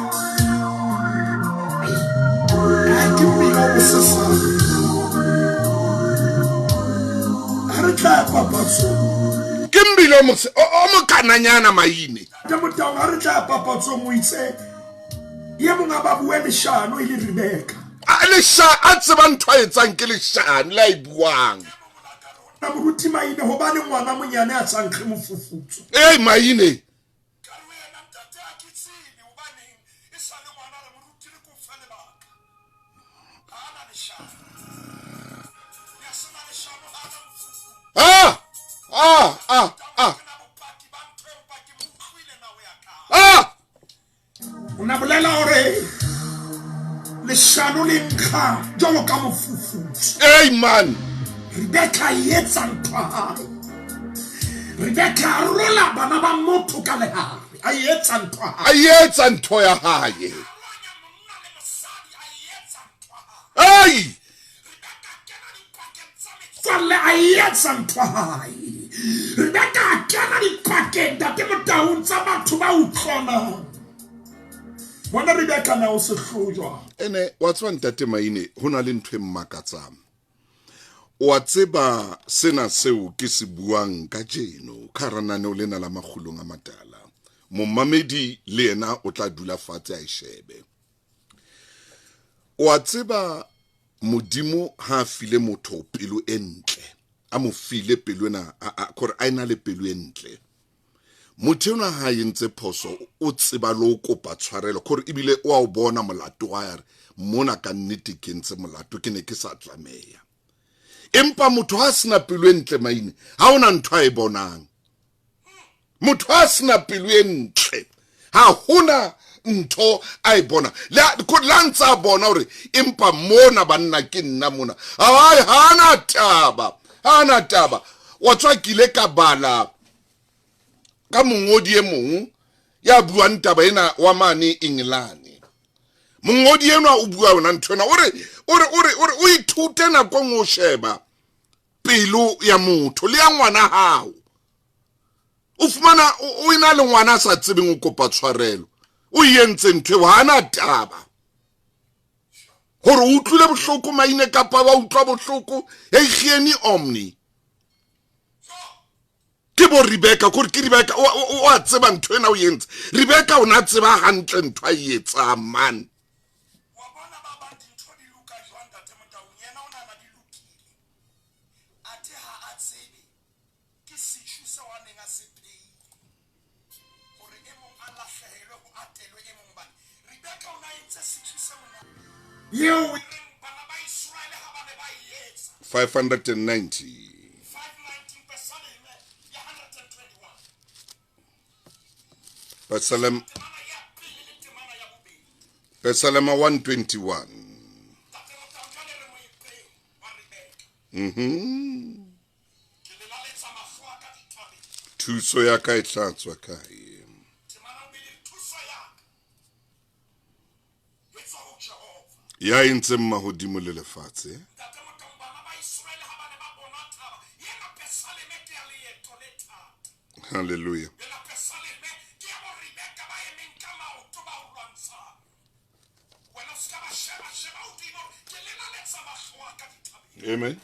ke mmila o sesane re tla papatso ke mbilo o mokananyana Maine ta Motaung ha re tla papatso mo itse ye monga ba bua leshano e le Rebecca a tseba ntho a etsang ke leshano la e buang na moruti Maine hobane ngwana monyane a tsankge mofufutso Maine una bolela hore leshano le nkga jalo ka mofufutso man Rebecca yetsa ntho hae Rebecca a rola bana ba motho ka lehare a yetsa ntho ya hae tswalle a etsa ntho hae Rebecca a kena dipakeng tate motaung tsa batho ba utlwanang bona Rebecca na o se hlojwa ene wa tswa ntate Maine ho na le ntwe mmakatsang wa tseba sena seo ke se buang ka jeno kharanane o lena la magulong a matala momamedi le yena o tla dula fatshe a ishebe wa tseba modimo ha file motho pelo entle a mo file pelo ena kore a ina le pelo entle motho ona ha yentse phoso o tseba lo kopa tshwarelo kore ibile o a o bona molato wa yare mona ka nnete ke ntse molato ke ne ke sa tlameya empa motho ha sina pelo entle Maine ha ona ntho a e bonang motho ha sina pelo entle ha hona ntho a e bona la ntsa bona hore empa mona banna ke nna mona ai hana taba wa tswa kile ka bala ka mongodi e mong ya buang taba ena wa mane England mongodi ena o bua ona nthona ore o ithute na go ngo sheba pelo ya motho le ya ngwana hao o fumana o ina le ngwana sa tsebeng o kopa tshwarelo o yentse ntwe hana taba hore o utlule bohloko Maine kapa ba utlwa bohloko e gieni omni ke bo Rebecca kore ke Rebecca o a tseba ntwe na o yentse Rebecca o na tseba hantle ntwe a etsa man wa bona ba ba dintho di luka jwang tate motaung yena o na di lukile ate ha a tsebe ke sithu se wa neng a se pei hore e mong a lahlehelwe ho atelwe e mong bana Rebecca o na entse sithu se mona yeo bana ba Israel ha ba ne ba yetsa 590 Psalm 121 thuso ya ka e tlatswa kae ya entse mahodimo le lefatshe hallelujah amen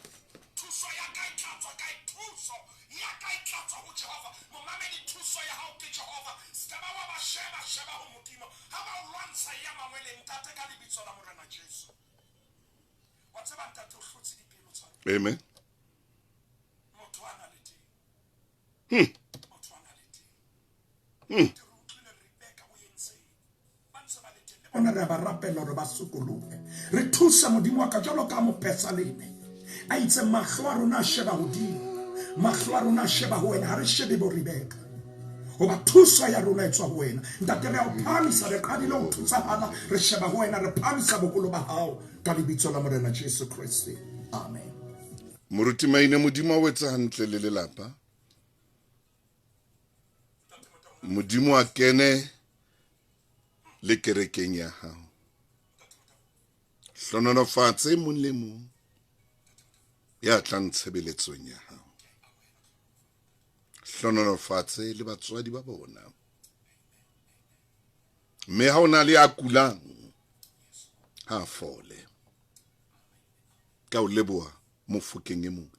amen ona re ba rapela re ba sokologe re thusa modimo wa ka jalo ka mo Psalme a itse mahlo a rona a sheba hodimo mahlo a rona a sheba ho wena ha re shebe bo Rebecca o ba thusa ya rona e tswa ho wena ntate re a o phamisa re qadile ho thusa bana re sheba ho wena re phamisa bokolo ba hao ka lebitso la morena Jesu Kriste amen moruti Maine modimo o etsa hantle le lelapa modimo a kene le kerekeng ya hao hlononofatse mong le mong ya tlang tshebeletsong ya hao hlononofatse le batswadi ba bona mme ha ona le a kulang ha fole ka o leboha mofokeng e mong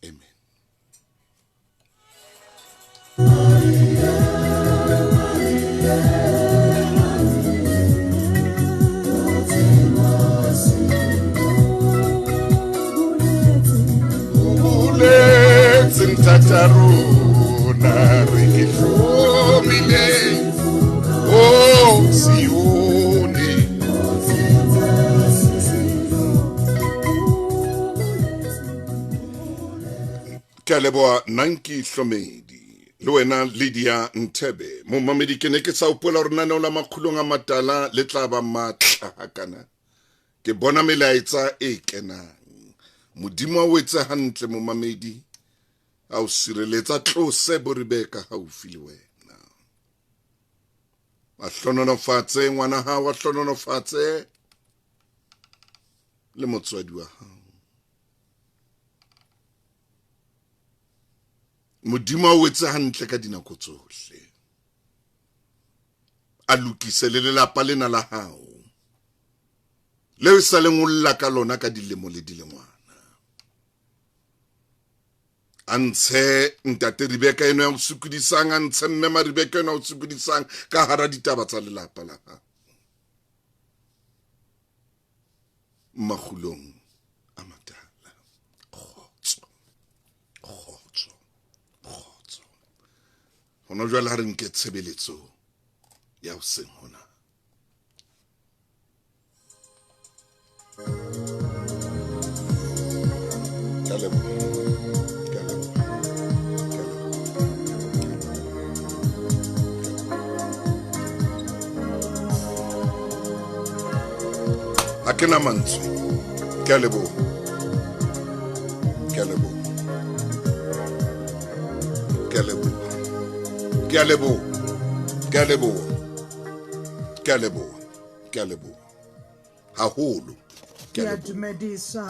amen Tataruna rekifumile oh Sioni Kaleboa Nanki Hlomedi le wena Lydia Ntebe momamedi ke ne ke sa upola rona na la makhulong a matala le tla ba matla hakana ke bona melaetsa e kenang modimo o etsa hantle momamedi a o sireletsa tlose bo Rebecca haufi le wena a hlononofatse ngwana hao a hlononofatse le motswadi wa hao. Modimo o wetse hantle ka dinako tsohle. A lokise le lelapa lena la hao. Le sa le ngolla ka lona ka dilemo le dilengwana. Antshe ntate Rebecca eno ya o sukudisang, antshe mme Rebecca eno ya o sukudisang ka hara ditaba tsa lelapa la hao. Makhulong a matala. Khotso. Hona jwale ha re nke tshebeletso ya ho seng hona. Akena mantswe. Kalebo. Haholo. Ke a dumedisa